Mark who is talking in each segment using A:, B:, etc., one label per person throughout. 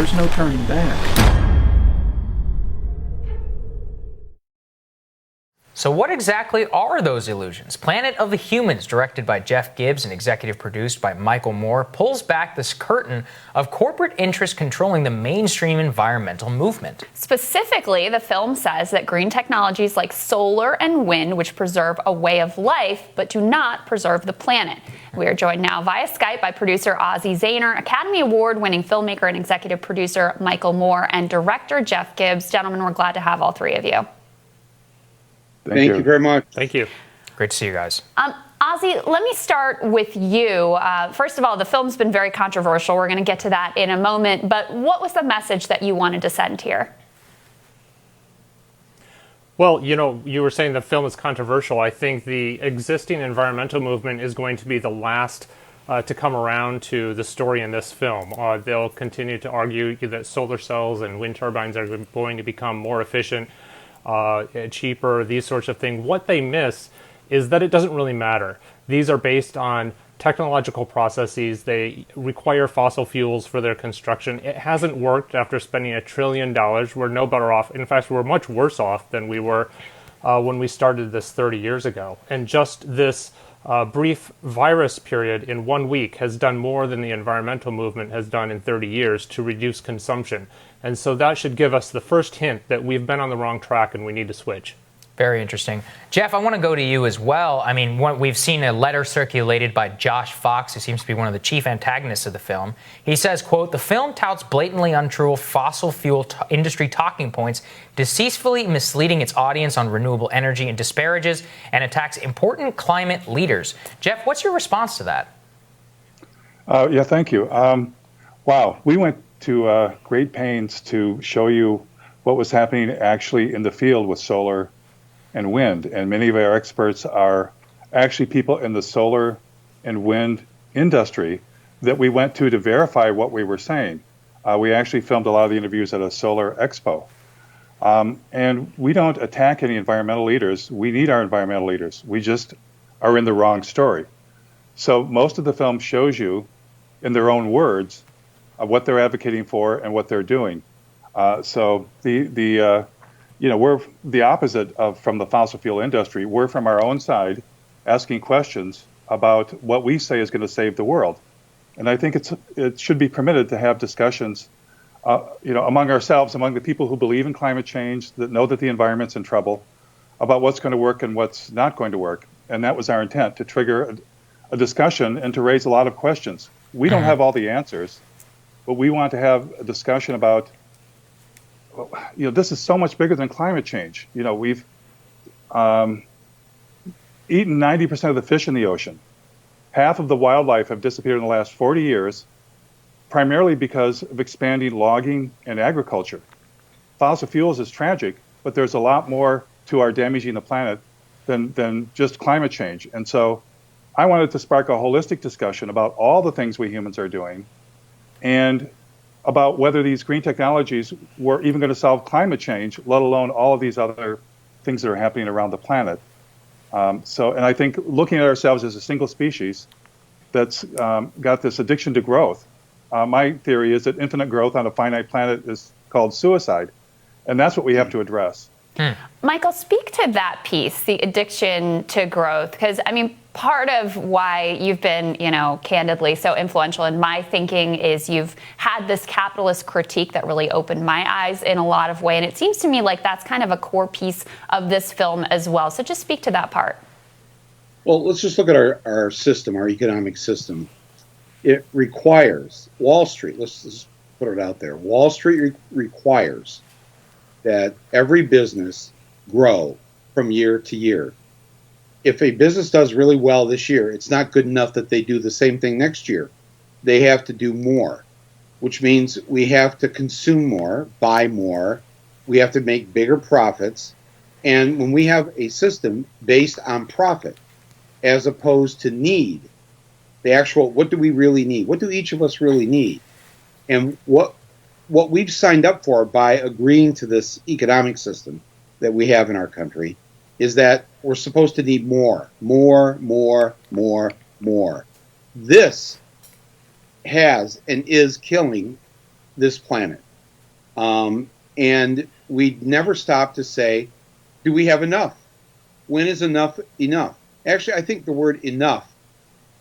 A: there's no turning back.
B: So what exactly are those illusions? Planet of the Humans, directed by Jeff Gibbs and executive produced by Michael Moore, pulls back this curtain of corporate interest controlling the mainstream environmental movement.
C: Specifically, the film says that green technologies like solar and wind, which preserve a way of life, but do not preserve the planet. We are joined now via Skype by producer Ozzie Zahner, Academy Award-winning filmmaker and executive producer Michael Moore, and director Jeff Gibbs. Gentlemen, we're glad to have all three of you.
D: Thank you very much.
E: Thank you.
B: Great to see you guys.
C: Ozzie, let me start with you. First of all, the film's been very controversial. We're going to get to that in a moment. But what was the message that you wanted to send here?
E: Well, you were saying the film is controversial. I think the existing environmental movement is going to be the last to come around to the story in this film. They'll continue to argue that solar cells and wind turbines are going to become more efficient, cheaper, these sorts of things. What they miss is that it doesn't really matter. These are based on technological processes. They require fossil fuels for their construction. It hasn't worked after spending $1 trillion. We're no better off. In fact, we're much worse off than we were when we started this 30 years ago. And just this brief virus period in 1 week has done more than the environmental movement has done in 30 years to reduce consumption. And so that should give us the first hint that we've been on the wrong track and we need to switch.
B: Very interesting. Jeff, I want to go to you as well. I mean, we've seen a letter circulated by Josh Fox, who seems to be one of the chief antagonists of the film. He says, quote, "The film touts blatantly untrue fossil fuel industry talking points, deceitfully misleading its audience on renewable energy, and disparages and attacks important climate leaders." Jeff, what's your response to that?
A: Yeah, thank you. Wow, we went to great pains to show you what was happening actually in the field with solar and wind. And many of our experts are actually people in the solar and wind industry that we went to verify what we were saying. We actually filmed a lot of the interviews at a solar expo. And we don't attack any environmental leaders. We need our environmental leaders. We just are in the wrong story. So most of the film shows you, in their own words, what they're advocating for and what they're doing. So we're the opposite from the fossil fuel industry. We're from our own side asking questions about what we say is going to save the world. And I think it should be permitted to have discussions, among ourselves, among the people who believe in climate change, that know that the environment's in trouble, about what's going to work and what's not going to work. And that was our intent, to trigger a discussion and to raise a lot of questions. We don't have all the answers, but we want to have a discussion about, this is so much bigger than climate change. We've eaten 90% of the fish in the ocean. Half of the wildlife have disappeared in the last 40 years, primarily because of expanding logging and agriculture. Fossil fuels is tragic, but there's a lot more to our damaging the planet than just climate change. And so I wanted to spark a holistic discussion about all the things we humans are doing and about whether these green technologies were even going to solve climate change, let alone all of these other things that are happening around the planet. And I think looking at ourselves as a single species that's got this addiction to growth, my theory is that infinite growth on a finite planet is called suicide. And that's what we have to address.
C: Michael, speak to that piece, the addiction to growth, because, part of why you've been, candidly so influential in my thinking is you've had this capitalist critique that really opened my eyes in a lot of ways. And it seems to me like that's kind of a core piece of this film as well. So just speak to that part.
D: Well, let's just look at our system, our economic system. It requires Wall Street, let's just put it out there. Wall Street requires that every business grow from year to year. If a business does really well this year, it's not good enough that they do the same thing next year. They have to do more, which means we have to consume more, buy more. We have to make bigger profits. And when we have a system based on profit as opposed to need, the actual, what do we really need? What do each of us really need? And what we've signed up for by agreeing to this economic system that we have in our country is that we're supposed to need more. This has and is killing this planet. And we never stop to say, do we have enough? When is enough enough? Actually, I think the word enough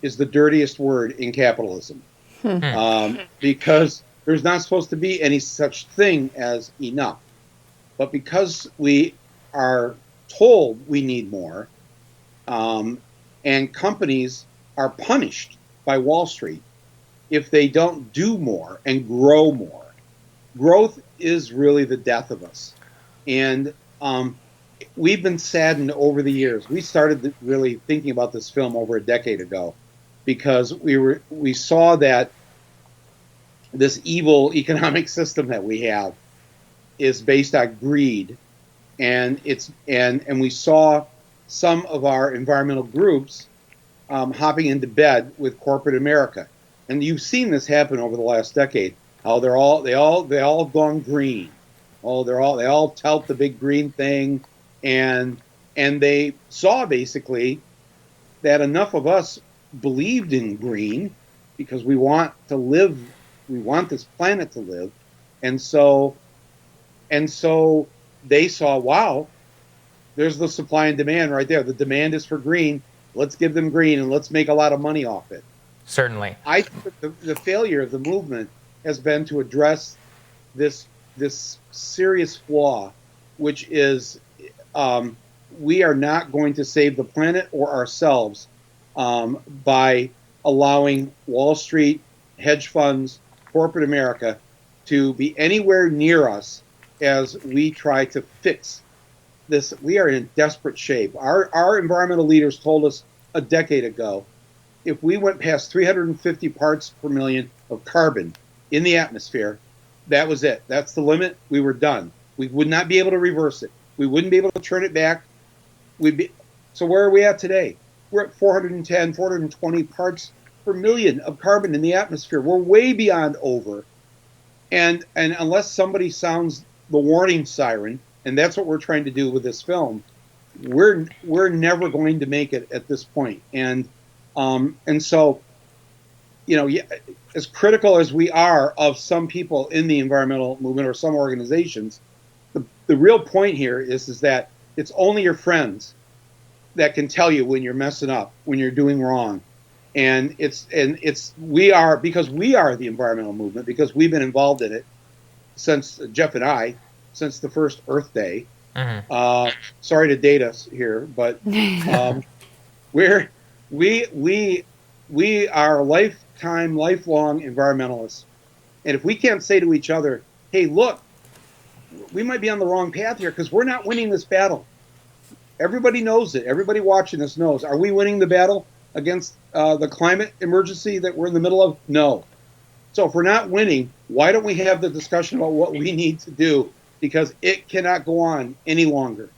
D: is the dirtiest word in capitalism. Because there's not supposed to be any such thing as enough. But because we are told we need more, and companies are punished by Wall Street if they don't do more and grow more. Growth is really the death of us. And we've been saddened over the years. We started really thinking about this film over a decade ago because we saw that this evil economic system that we have is based on greed, and we saw some of our environmental groups hopping into bed with corporate America, and you've seen this happen over the last decade. How they all have gone green. Oh, they all tout the big green thing, and they saw basically that enough of us believed in green because we want to live. We want this planet to live, and so they saw, wow, there's the supply and demand right there. The demand is for green. Let's give them green and let's make a lot of money off it.
B: Certainly.
D: I think the failure of the movement has been to address this serious flaw, which is we are not going to save the planet or ourselves by allowing Wall Street, hedge funds, corporate America to be anywhere near us as we try to fix this. We are in desperate shape. Our environmental leaders told us a decade ago, if we went past 350 parts per million of carbon in the atmosphere, that was it. That's the limit. We were done. We would not be able to reverse it. We wouldn't be able to turn it back. So where are we at today? We're at 410, 420 parts per million of carbon in the atmosphere. We're way beyond over. And unless somebody sounds the warning siren, and that's what we're trying to do with this film, we're never going to make it at this point. And so, as critical as we are of some people in the environmental movement or some organizations, the real point here is that it's only your friends that can tell you when you're messing up, when you're doing wrong. And we are the environmental movement, because we've been involved in it since Jeff and I, since the first Earth Day. Mm-hmm. Sorry to date us here, but we are lifelong environmentalists. And if we can't say to each other, hey, look, we might be on the wrong path here because we're not winning this battle. Everybody knows it. Everybody watching this knows. Are we winning the battle against the climate emergency that we're in the middle of? No. So if we're not winning, why don't we have the discussion about what we need to do? Because it cannot go on any longer.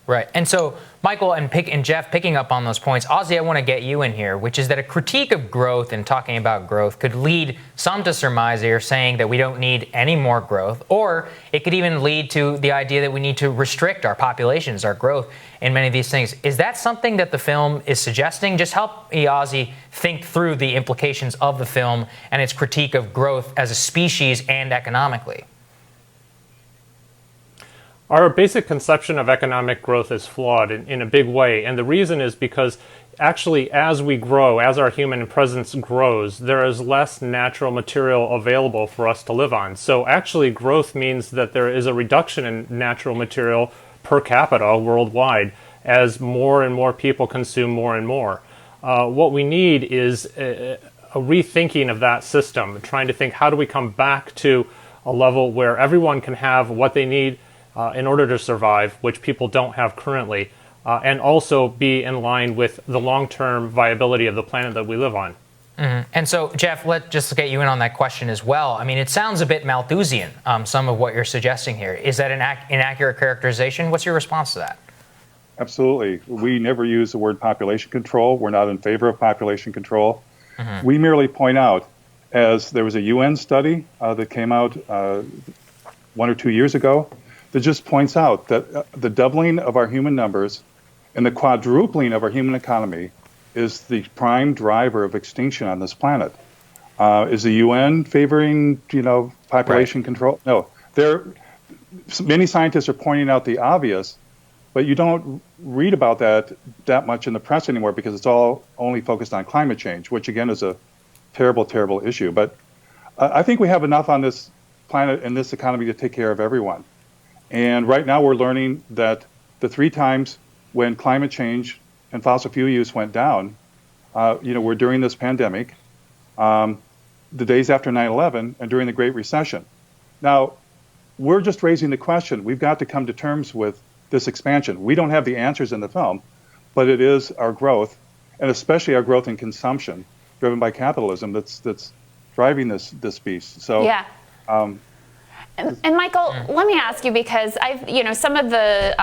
B: Right. And so, Michael and Jeff, picking up on those points, Ozzy, I want to get you in here, which is that a critique of growth and talking about growth could lead some to surmise that you're saying that we don't need any more growth, or it could even lead to the idea that we need to restrict our populations, our growth in many of these things. Is that something that the film is suggesting? Just help me, Ozzy, think through the implications of the film and its critique of growth as a species and economically.
E: Our basic conception of economic growth is flawed in a big way, and the reason is because actually as we grow, as our human presence grows, there is less natural material available for us to live on. So actually growth means that there is a reduction in natural material per capita worldwide as more and more people consume more and more. What we need is a rethinking of that system, trying to think, how do we come back to a level where everyone can have what they need in order to survive, which people don't have currently, and also be in line with the long-term viability of the planet that we live on.
B: Mm-hmm. And so, Jeff, let's just get you in on that question as well. I mean, it sounds a bit Malthusian, some of what you're suggesting here. Is that an inaccurate characterization? What's your response to that?
A: Absolutely. We never use the word population control. We're not in favor of population control. Mm-hmm. We merely point out, as there was a UN study that came out 1 or 2 years ago, that just points out that the doubling of our human numbers and the quadrupling of our human economy is the prime driver of extinction on this planet. Is the UN favoring, population control? No. Many scientists are pointing out the obvious, but you don't read about that much in the press anymore because it's all only focused on climate change, which again is a terrible, terrible issue. But I think we have enough on this planet and this economy to take care of everyone. And right now we're learning that the 3 times when climate change and fossil fuel use went down, were during this pandemic, the days after 9/11, and during the Great Recession. Now, we're just raising the question. We've got to come to terms with this expansion. We don't have the answers in the film, but it is our growth, and especially our growth in consumption, driven by capitalism, that's driving this beast. So,
C: yeah. And Michael, let me ask you, because some of the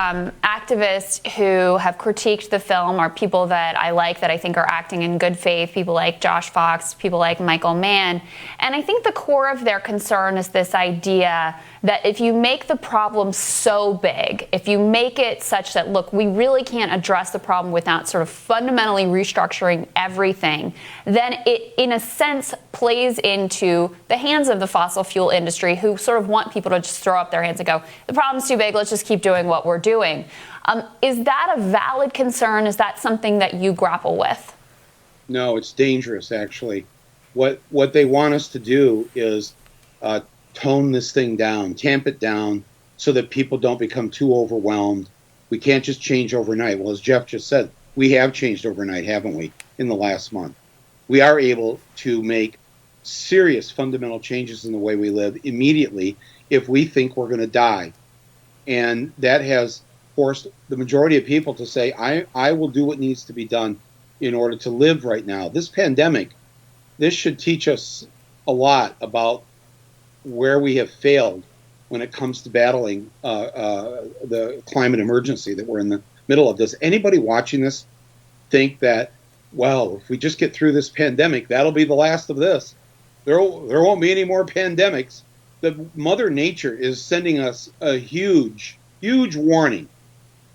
C: activists who have critiqued the film are people that I like, that I think are acting in good faith, people like Josh Fox, people like Michael Mann. And I think the core of their concern is this idea that if you make the problem so big, if you make it such that, look, we really can't address the problem without sort of fundamentally restructuring everything, then it, in a sense, plays into the hands of the fossil fuel industry, who sort of want people to just throw up their hands and go, the problem's too big, let's just keep doing what we're doing. Is that a valid concern? Is that something that you grapple with?
D: No, it's dangerous, actually. What they want us to do is tone this thing down, tamp it down, so that people don't become too overwhelmed. We can't just change overnight. Well, as Jeff just said, we have changed overnight, haven't we, in the last month? We are able to make serious fundamental changes in the way we live immediately if we think we're going to die. And that has forced the majority of people to say, I will do what needs to be done in order to live right now. This pandemic, this should teach us a lot about where we have failed when it comes to battling the climate emergency that we're in the middle of. Does anybody watching this think that, well, if we just get through this pandemic, that'll be the last of this? There won't be any more pandemics. The Mother Nature is sending us a huge, huge warning.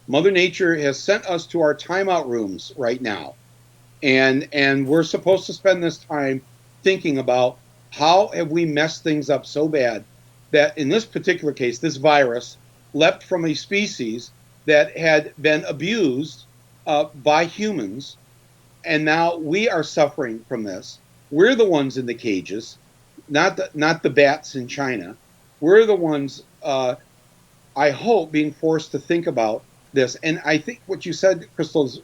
D: Mother Nature has sent us to our timeout rooms right now. And we're supposed to spend this time thinking about how have we messed things up so bad that in this particular case, this virus leapt from a species that had been abused by humans, and now we are suffering from this. We're the ones in the cages, not the bats in China. We're the ones, I hope, being forced to think about this. And I think what you said, Crystal, is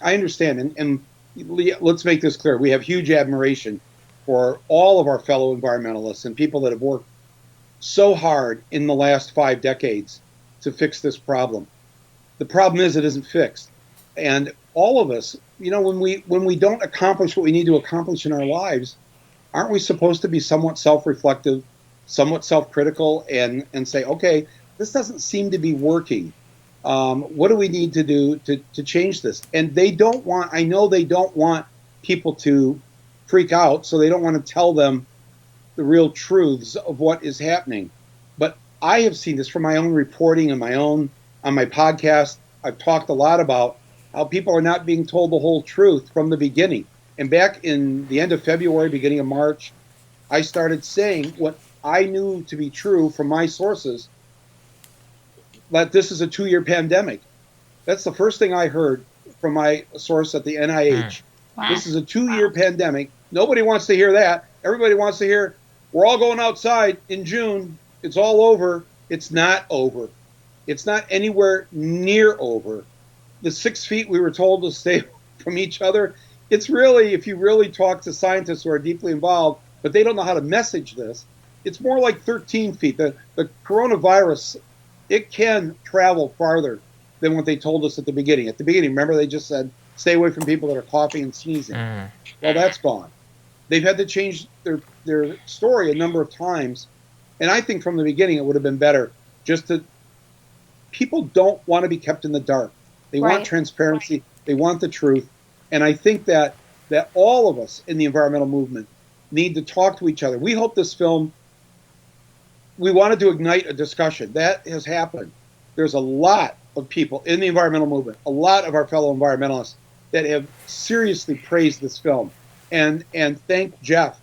D: I understand, and let's make this clear. We have huge admiration for all of our fellow environmentalists and people that have worked so hard in the last 5 decades to fix this problem. The problem is it isn't fixed. And all of us, when we don't accomplish what we need to accomplish in our lives, aren't we supposed to be somewhat self-reflective, somewhat self-critical, and say, okay, this doesn't seem to be working. What do we need to do to change this? And I know they don't want people to freak out, so they don't want to tell them the real truths of what is happening. But I have seen this from my own reporting and on my podcast. I've talked a lot about how people are not being told the whole truth from the beginning. And back in the end of February, beginning of March, I started saying what I knew to be true from my sources, that this is a 2-year pandemic. That's the first thing I heard from my source at the NIH.
C: Wow.
D: This is a 2-year pandemic. Nobody wants to hear that. Everybody wants to hear, we're all going outside in June. It's all over. It's not over. It's not anywhere near over. The 6 feet we were told to stay from each other, it's really, if you really talk to scientists who are deeply involved, but they don't know how to message this, it's more like 13 feet. The coronavirus, it can travel farther than what they told us at the beginning. At the beginning, remember, they just said, stay away from people that are coughing and sneezing. Well, that's gone. They've had to change their story a number of times. And I think from the beginning it would have been better people don't want to be kept in the dark. They want transparency. They want the truth. And I think that all of us in the environmental movement need to talk to each other. We hope this film, we wanted to ignite a discussion. That has happened. There's a lot of people in the environmental movement, a lot of our fellow environmentalists that have seriously praised this film. and thank Jeff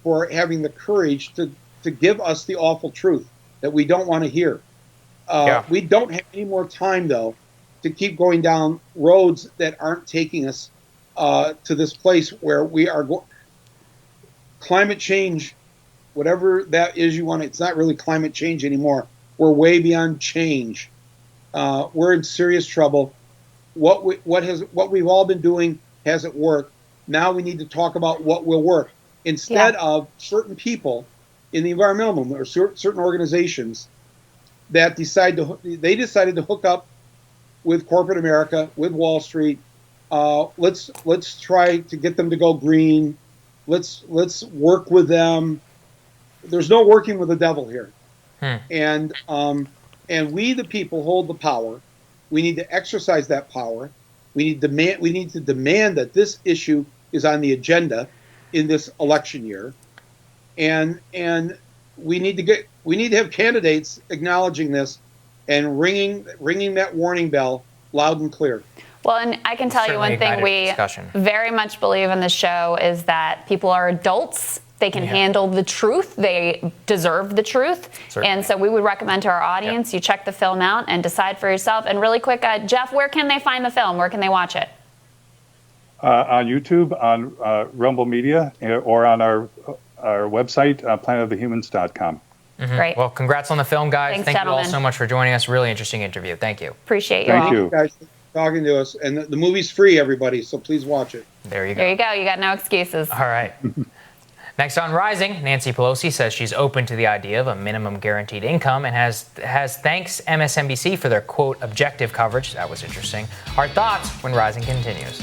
D: for having the courage to give us the awful truth that we don't want to hear. We don't have any more time, though, to keep going down roads that aren't taking us to this place where we are climate change, whatever that is you want. It's not really climate change anymore. We're way beyond change. We're in serious trouble. What we've all been doing hasn't worked. Now we need to talk about what will work instead of certain people in the environmental movement or certain organizations that decided to hook up with corporate America, with Wall Street. Let's try to get them to go green. Let's work with them. There's no working with the devil here. And we, the people, hold the power. We need to exercise that power. We need to demand that this issue is on the agenda in this election year, and we need to have candidates acknowledging this and ringing that warning bell loud and clear.
C: Well, and I can tell you one thing we very much believe in the show is that people are adults. They can handle the truth. They deserve the truth. Certainly. And so we would recommend to our audience, you check the film out and decide for yourself. And really quick, Jeff, where can they find the film? Where can they watch it?
A: On YouTube, on Rumble Media, or on our website, planetofthehumans.com.
C: Great.
B: Well, congrats on the film, guys.
C: Thanks,
B: Thank
C: gentlemen.
B: you all so much for joining us. Really interesting interview. Thank you.
C: Appreciate you
A: Thank
C: all.
A: you.
D: Guys, thanks for talking to us. And the movie's free, everybody, so please watch it.
B: There you go.
C: There you go. You got no excuses.
B: All right. Next on Rising, Nancy Pelosi says she's open to the idea of a minimum guaranteed income and has thanks MSNBC for their, quote, objective coverage. That was interesting. Our thoughts when Rising continues.